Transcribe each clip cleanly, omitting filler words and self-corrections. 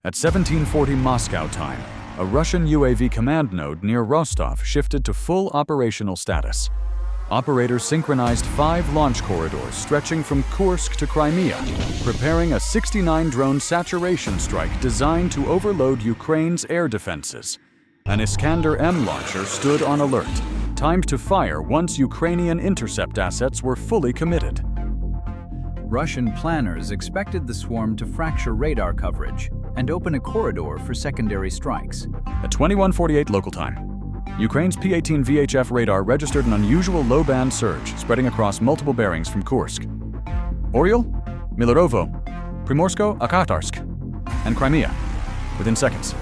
At 1740 Moscow time, a Russian UAV command node near Rostov shifted to full operational status. Operators synchronized 5 launch corridors stretching from Kursk to Crimea, preparing a 69-drone saturation strike designed to overload Ukraine's air defenses. An Iskander-M launcher stood on alert, timed to fire once Ukrainian intercept assets were fully committed. Russian planners expected the swarm to fracture radar coverage and open a corridor for secondary strikes. At 21:48 local time, Ukraine's P-18 VHF radar registered an unusual low-band surge spreading across multiple bearings from Kursk, Oryol, Milerovo, Primorsko-Akhtarsk, and Crimea. Within seconds,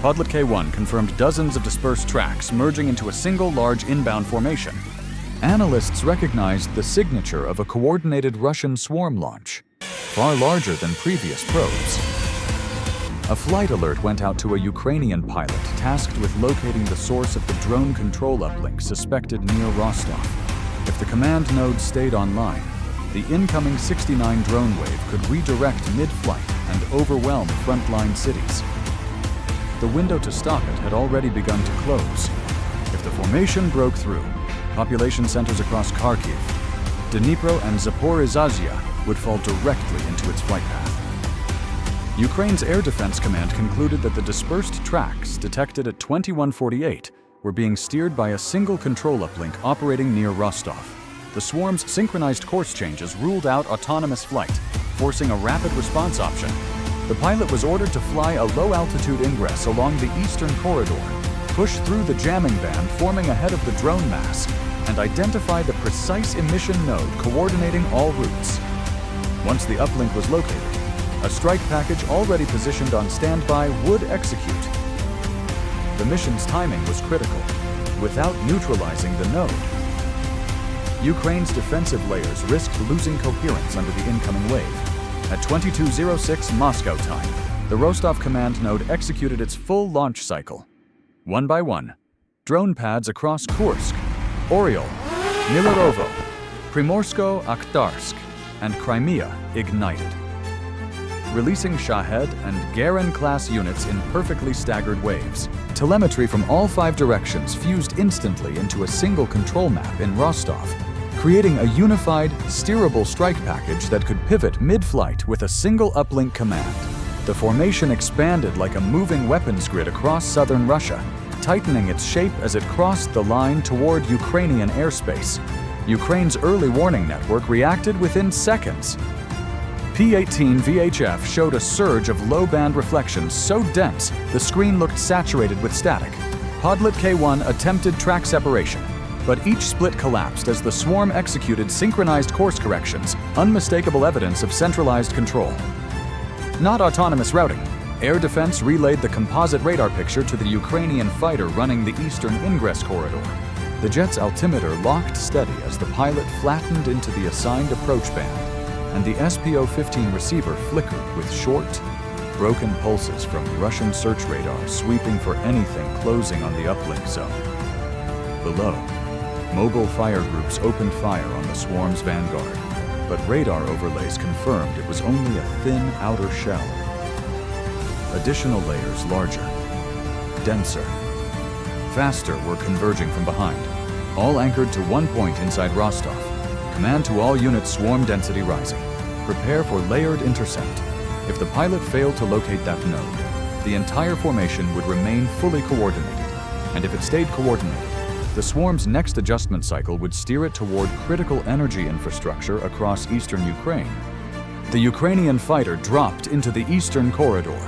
Podlet K-1 confirmed dozens of dispersed tracks merging into a single large inbound formation. Analysts recognized the signature of a coordinated Russian swarm launch, far larger than previous probes. A flight alert went out to a Ukrainian pilot tasked with locating the source of the drone control uplink suspected near Rostov. If the command node stayed online, the incoming 69 drone wave could redirect mid-flight and overwhelm frontline cities. The window to stop it had already begun to close. If the formation broke through, population centers across Kharkiv, Dnipro, and Zaporizhzhia would fall directly into its flight path. Ukraine's Air Defense Command concluded that the dispersed tracks detected at 21:48 were being steered by a single control uplink operating near Rostov. The swarm's synchronized course changes ruled out autonomous flight, forcing a rapid response option. The pilot was ordered to fly a low-altitude ingress along the eastern corridor, push through the jamming band forming ahead of the drone mass, and identify the precise emission node coordinating all routes. Once the uplink was located, a strike package already positioned on standby would execute. The mission's timing was critical, without neutralizing the node. Ukraine's defensive layers risked losing coherence under the incoming wave. At 22:06 Moscow time, the Rostov command node executed its full launch cycle. One by one, drone pads across Kursk, Oryol, Milerovo, Primorsko-Akhtarsk, and Crimea ignited. Releasing Shahed and Garen-class units in perfectly staggered waves, telemetry from all 5 directions fused instantly into a single control map in Rostov, creating a unified, steerable strike package that could pivot mid-flight with a single uplink command. The formation expanded like a moving weapons grid across southern Russia, tightening its shape as it crossed the line toward Ukrainian airspace. Ukraine's early warning network reacted within seconds. P-18 VHF showed a surge of low-band reflections so dense the screen looked saturated with static. Podlet K-1 attempted track separation, but each split collapsed as the swarm executed synchronized course corrections, unmistakable evidence of centralized control. Not autonomous routing. Air defense relayed the composite radar picture to the Ukrainian fighter running the eastern ingress corridor. The jet's altimeter locked steady as the pilot flattened into the assigned approach band, and the SPO-15 receiver flickered with short, broken pulses from Russian search radar sweeping for anything closing on the uplink zone. Below, mobile fire groups opened fire on the swarm's vanguard, but radar overlays confirmed it was only a thin outer shell. Additional layers larger, denser, faster were converging from behind, all anchored to one point inside Rostov. Command to all units, swarm density rising. Prepare for layered intercept. If the pilot failed to locate that node, the entire formation would remain fully coordinated. And if it stayed coordinated, the swarm's next adjustment cycle would steer it toward critical energy infrastructure across eastern Ukraine. The Ukrainian fighter dropped into the eastern corridor,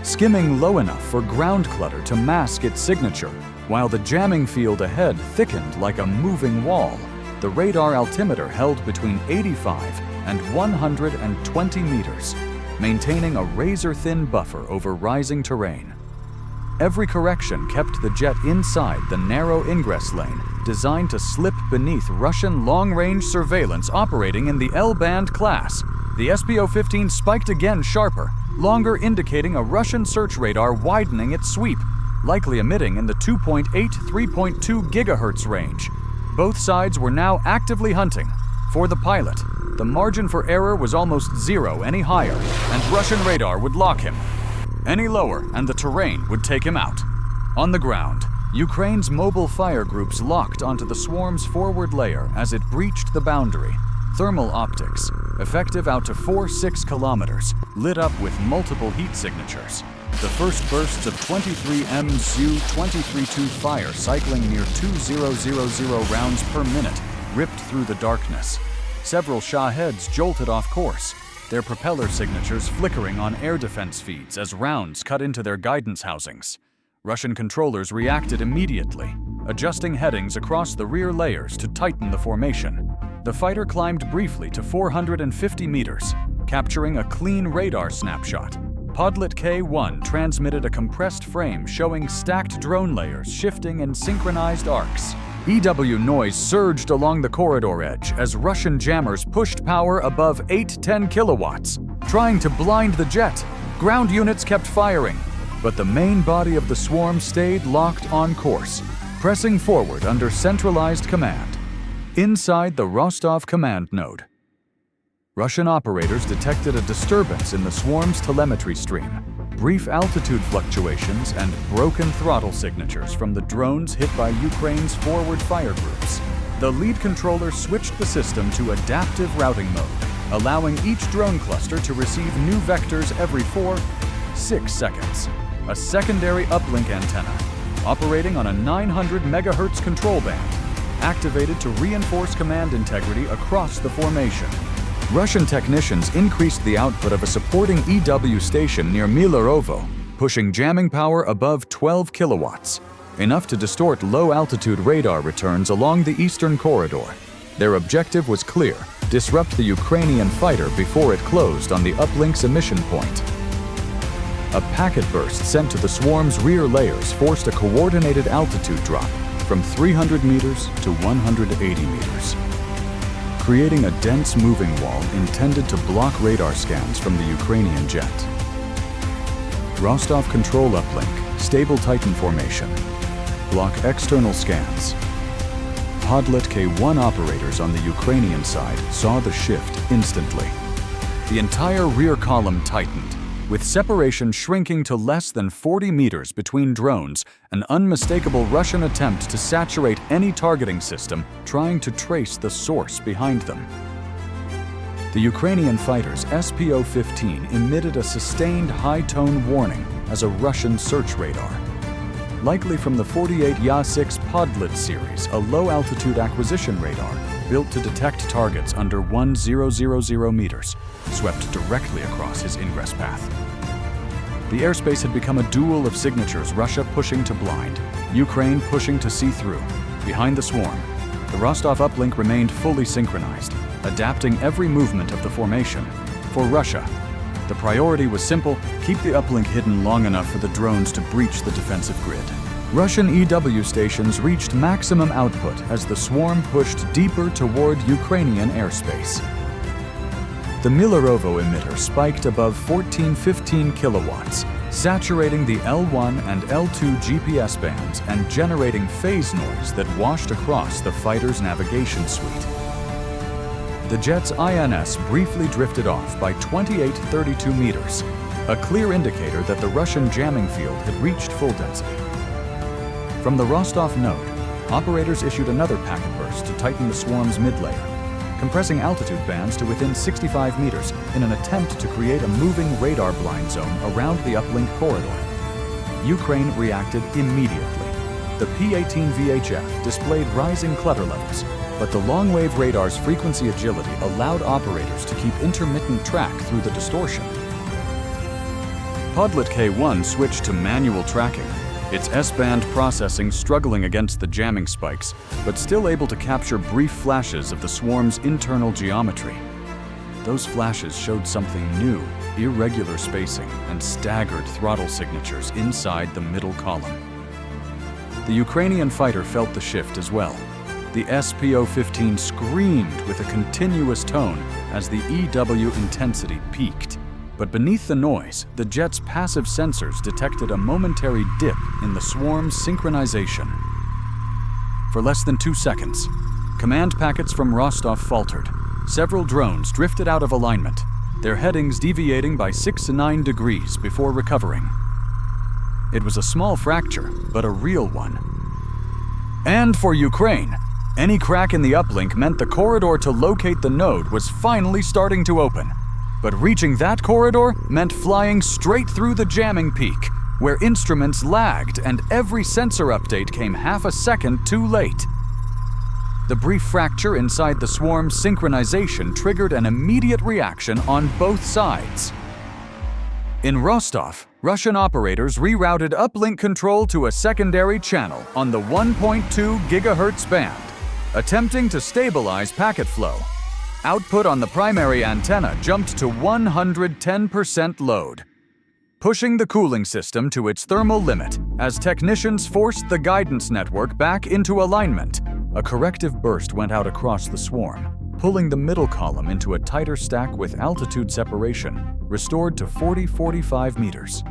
skimming low enough for ground clutter to mask its signature, while the jamming field ahead thickened like a moving wall. The radar altimeter held between 85 and 120 meters, maintaining a razor-thin buffer over rising terrain. Every correction kept the jet inside the narrow ingress lane, designed to slip beneath Russian long-range surveillance operating in the L-band class. The SPO-15 spiked again sharper, longer, indicating a Russian search radar widening its sweep, likely emitting in the 2.8–3.2 gigahertz range. Both sides were now actively hunting. For the pilot, the margin for error was almost zero any higher, and Russian radar would lock him. Any lower and the terrain would take him out. On the ground, Ukraine's mobile fire groups locked onto the swarm's forward layer as it breached the boundary. Thermal optics, effective out to 4-6 kilometers, lit up with multiple heat signatures. The first bursts of 23M Su-23-2 fire cycling near 2,000 rounds per minute ripped through the darkness. Several Shaheds jolted off course, their propeller signatures flickering on air defense feeds as rounds cut into their guidance housings. Russian controllers reacted immediately, adjusting headings across the rear layers to tighten the formation. The fighter climbed briefly to 450 meters, capturing a clean radar snapshot. Podlet K-1 transmitted a compressed frame showing stacked drone layers shifting in synchronized arcs. EW noise surged along the corridor edge as Russian jammers pushed power above 810 kilowatts. Trying to blind the jet, ground units kept firing, but the main body of the swarm stayed locked on course, pressing forward under centralized command. Inside the Rostov command node, Russian operators detected a disturbance in the swarm's telemetry stream, brief altitude fluctuations and broken throttle signatures from the drones hit by Ukraine's forward fire groups. The lead controller switched the system to adaptive routing mode, allowing each drone cluster to receive new vectors every 4-6 seconds. A secondary uplink antenna, operating on a 900 MHz control band, activated to reinforce command integrity across the formation. Russian technicians increased the output of a supporting EW station near Milarovo, pushing jamming power above 12 kilowatts, enough to distort low-altitude radar returns along the eastern corridor. Their objective was clear: disrupt the Ukrainian fighter before it closed on the uplink's emission point. A packet burst sent to the swarm's rear layers forced a coordinated altitude drop from 300 meters to 180 meters, creating a dense moving wall intended to block radar scans from the Ukrainian jet. Rostov control uplink, stable Titan formation, block external scans. Podlet K-1 operators on the Ukrainian side saw the shift instantly. The entire rear column tightened, with separation shrinking to less than 40 meters between drones, an unmistakable Russian attempt to saturate any targeting system trying to trace the source behind them. The Ukrainian fighter's SPO-15 emitted a sustained high-tone warning as a Russian search radar. Likely from the 48 Ya-6 Podlet series, a low-altitude acquisition radar built to detect targets under 1,000 meters, swept directly across his ingress path. The airspace had become a duel of signatures, Russia pushing to blind, Ukraine pushing to see through. Behind the swarm, the Rostov uplink remained fully synchronized, adapting every movement of the formation. For Russia, the priority was simple: keep the uplink hidden long enough for the drones to breach the defensive grid. Russian EW stations reached maximum output as the swarm pushed deeper toward Ukrainian airspace. The Milarovo emitter spiked above 14-15 kilowatts, saturating the L1 and L2 GPS bands and generating phase noise that washed across the fighter's navigation suite. The jet's INS briefly drifted off by 28-32 meters, a clear indicator that the Russian jamming field had reached full density. From the Rostov node, operators issued another packet burst to tighten the swarm's mid-layer, compressing altitude bands to within 65 meters in an attempt to create a moving radar blind zone around the uplink corridor. Ukraine reacted immediately. The P-18 VHF displayed rising clutter levels, but the long-wave radar's frequency agility allowed operators to keep intermittent track through the distortion. Podlet K-1 switched to manual tracking, its S-band processing struggling against the jamming spikes, but still able to capture brief flashes of the swarm's internal geometry. Those flashes showed something new: irregular spacing and staggered throttle signatures inside the middle column. The Ukrainian fighter felt the shift as well. The SPO-15 screamed with a continuous tone as the EW intensity peaked. But beneath the noise, the jet's passive sensors detected a momentary dip in the swarm's synchronization. For less than 2 seconds, command packets from Rostov faltered. Several drones drifted out of alignment. their headings deviating by 6 to 9 degrees before recovering. It was a small fracture, but a real one. And for Ukraine, any crack in the uplink meant the corridor to locate the node was finally starting to open. But reaching that corridor meant flying straight through the jamming peak, where instruments lagged and every sensor update came half a second too late. The brief fracture inside the swarm's synchronization triggered an immediate reaction on both sides. In Rostov, Russian operators rerouted uplink control to a secondary channel on the 1.2 GHz band, attempting to stabilize packet flow. Output on the primary antenna jumped to 110% load, pushing the cooling system to its thermal limit as technicians forced the guidance network back into alignment. A corrective burst went out across the swarm, pulling the middle column into a tighter stack with altitude separation, restored to 40-45 meters.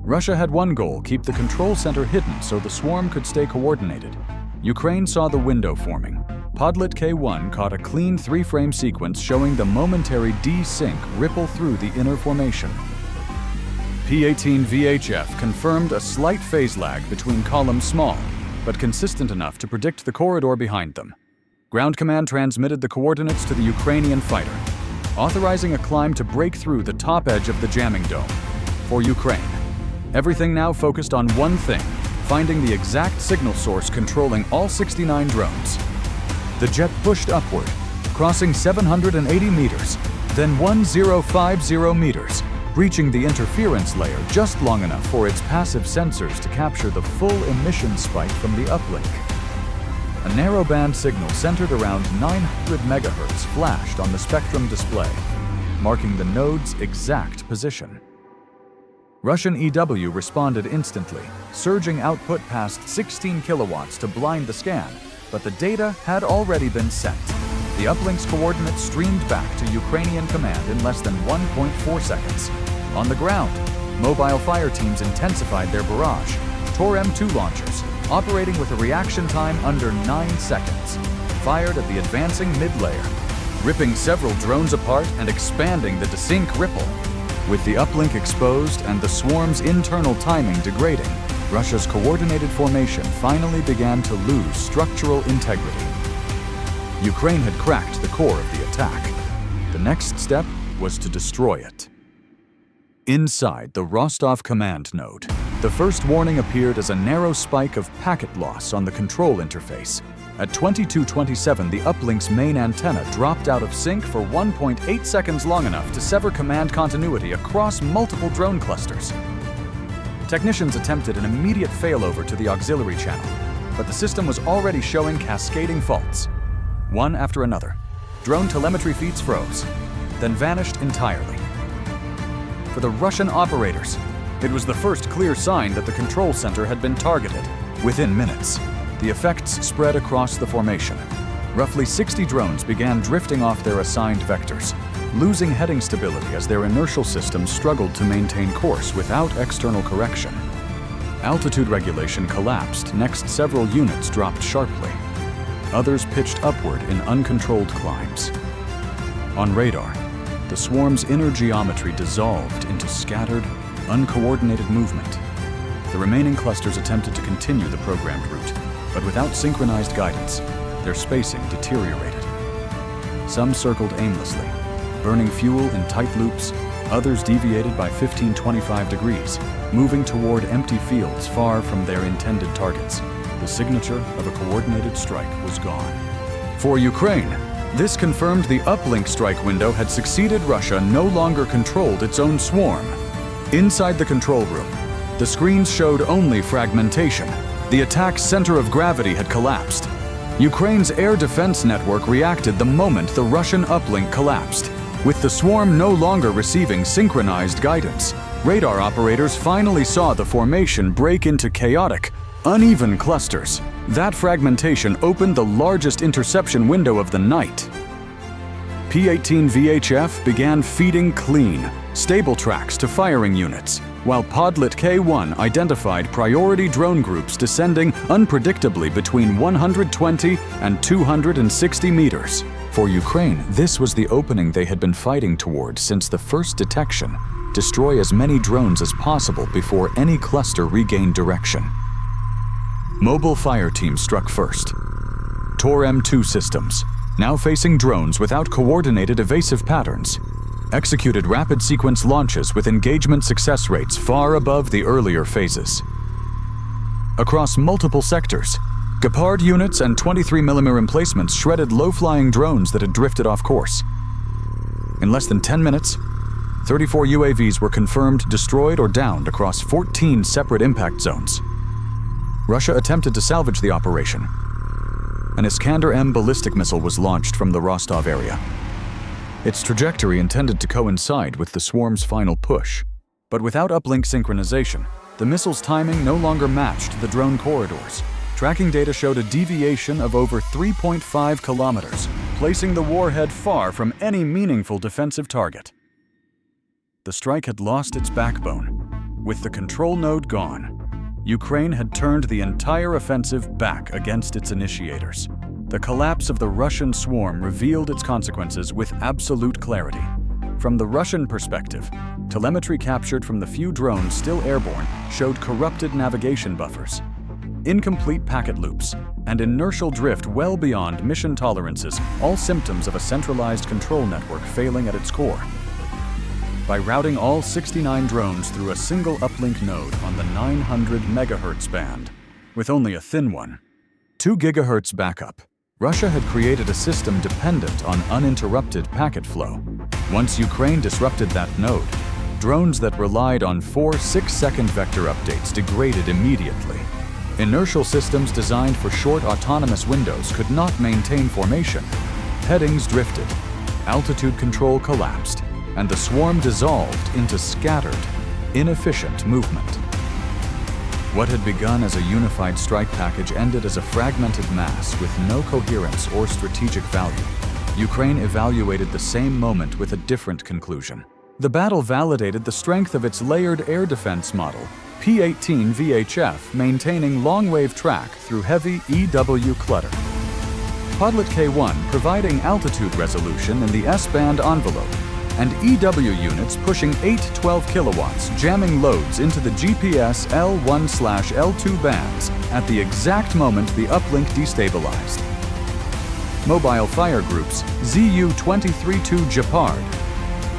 Russia had one goal: keep the control center hidden so the swarm could stay coordinated. Ukraine saw the window forming. Podlet K1 caught a clean 3-frame sequence showing the momentary desync ripple through the inner formation. P-18 VHF confirmed a slight phase lag between columns, small, but consistent enough to predict the corridor behind them. Ground Command transmitted the coordinates to the Ukrainian fighter, authorizing a climb to break through the top edge of the jamming dome. For Ukraine, everything now focused on one thing: finding the exact signal source controlling all 69 drones. The jet pushed upward, crossing 780 meters, then 1050 meters, reaching the interference layer just long enough for its passive sensors to capture the full emission spike from the uplink. A narrowband signal centered around 900 megahertz flashed on the spectrum display, marking the node's exact position. Russian EW responded instantly, surging output past 16 kilowatts to blind the scan, but the data had already been sent. The uplink's coordinates streamed back to Ukrainian command in less than 1.4 seconds. On the ground, mobile fire teams intensified their barrage, Tor M2 launchers, operating with a reaction time under 9 seconds, fired at the advancing mid-layer, ripping several drones apart and expanding the desync ripple. With the uplink exposed and the swarm's internal timing degrading, Russia's coordinated formation finally began to lose structural integrity. Ukraine had cracked the core of the attack. The next step was to destroy it. Inside the Rostov command node, the first warning appeared as a narrow spike of packet loss on the control interface. At 22:27, the uplink's main antenna dropped out of sync for 1.8 seconds, long enough to sever command continuity across multiple drone clusters. Technicians attempted an immediate failover to the auxiliary channel, but the system was already showing cascading faults. One after another, drone telemetry feeds froze, then vanished entirely. For the Russian operators, it was the first clear sign that the control center had been targeted. Within minutes, the effects spread across the formation. Roughly 60 drones began drifting off their assigned vectors, losing heading stability as their inertial systems struggled to maintain course without external correction. Altitude regulation collapsed. Next, several units dropped sharply. Others pitched upward in uncontrolled climbs. On radar, the swarm's inner geometry dissolved into scattered, uncoordinated movement. The remaining clusters attempted to continue the programmed route, but without synchronized guidance, their spacing deteriorated. Some circled aimlessly, burning fuel in tight loops. Others deviated by 15-25 degrees, moving toward empty fields far from their intended targets. The signature of a coordinated strike was gone. For Ukraine, this confirmed the uplink strike window had succeeded. Russia no longer controlled its own swarm. Inside the control room, the screens showed only fragmentation. The attack's center of gravity had collapsed. Ukraine's air defense network reacted the moment the Russian uplink collapsed. With the swarm no longer receiving synchronized guidance, radar operators finally saw the formation break into chaotic, uneven clusters. That fragmentation opened the largest interception window of the night. P-18 VHF began feeding clean, stable tracks to firing units, while Podlet K1 identified priority drone groups descending unpredictably between 120 and 260 meters. For Ukraine, this was the opening they had been fighting toward since the first detection: destroy as many drones as possible before any cluster regained direction. Mobile fire teams struck first. Tor M2 systems, now facing drones without coordinated evasive patterns, executed rapid sequence launches with engagement success rates far above the earlier phases. Across multiple sectors, Gepard units and 23mm emplacements shredded low-flying drones that had drifted off course. In less than 10 minutes, 34 UAVs were confirmed destroyed or downed across 14 separate impact zones. Russia attempted to salvage the operation. An Iskander-M ballistic missile was launched from the Rostov area. Its trajectory intended to coincide with the swarm's final push, but without uplink synchronization, the missile's timing no longer matched the drone corridors. Tracking data showed a deviation of over 3.5 kilometers, placing the warhead far from any meaningful defensive target. The strike had lost its backbone. With the control node gone, Ukraine had turned the entire offensive back against its initiators. The collapse of the Russian swarm revealed its consequences with absolute clarity. From the Russian perspective, telemetry captured from the few drones still airborne showed corrupted navigation buffers, incomplete packet loops, and inertial drift well beyond mission tolerances, all symptoms of a centralized control network failing at its core. By routing all 69 drones through a single uplink node on the 900 MHz band, with only a thin one, 2 GHz backup, Russia had created a system dependent on uninterrupted packet flow. Once Ukraine disrupted that node, drones that relied on 4 6-second vector updates degraded immediately. Inertial systems designed for short autonomous windows could not maintain formation. Headings drifted, altitude control collapsed, and the swarm dissolved into scattered, inefficient movement. What had begun as a unified strike package ended as a fragmented mass with no coherence or strategic value. Ukraine evaluated the same moment with a different conclusion. The battle validated the strength of its layered air defense model, P-18 VHF, maintaining long-wave track through heavy EW clutter. Podlet K1 providing altitude resolution in the S-band envelope, and EW units pushing 8-12 kilowatts, jamming loads into the GPS L1/L2 bands at the exact moment the uplink destabilized. Mobile fire groups ZU-23-2 Gepard,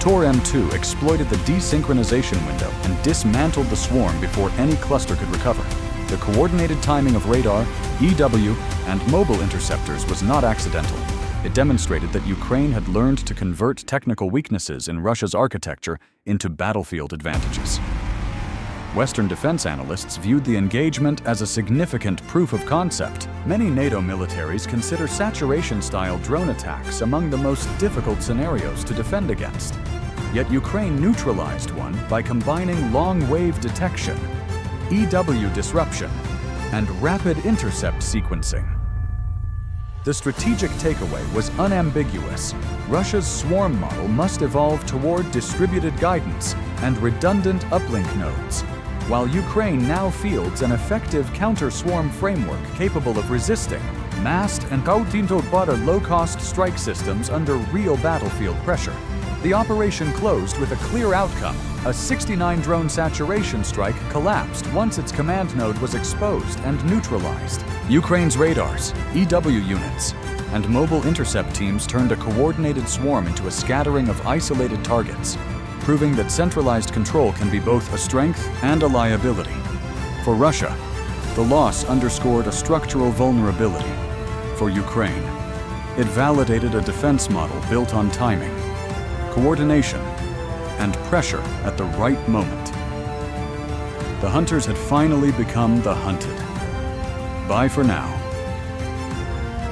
Tor M2 exploited the desynchronization window and dismantled the swarm before any cluster could recover. The coordinated timing of radar, EW, and mobile interceptors was not accidental. It demonstrated that Ukraine had learned to convert technical weaknesses in Russia's architecture into battlefield advantages. Western defense analysts viewed the engagement as a significant proof of concept. Many NATO militaries consider saturation-style drone attacks among the most difficult scenarios to defend against. Yet Ukraine neutralized one by combining long-wave detection, EW disruption, and rapid intercept sequencing. The strategic takeaway was unambiguous. Russia's swarm model must evolve toward distributed guidance and redundant uplink nodes, while Ukraine now fields an effective counter-swarm framework capable of resisting massed and butter low-cost strike systems under real battlefield pressure. The operation closed with a clear outcome. A 69-drone saturation strike collapsed once its command node was exposed and neutralized. Ukraine's radars, EW units, and mobile intercept teams turned a coordinated swarm into a scattering of isolated targets, proving that centralized control can be both a strength and a liability. For Russia, the loss underscored a structural vulnerability. For Ukraine, it validated a defense model built on timing, coordination, and pressure at the right moment. The hunters had finally become the hunted. Bye for now.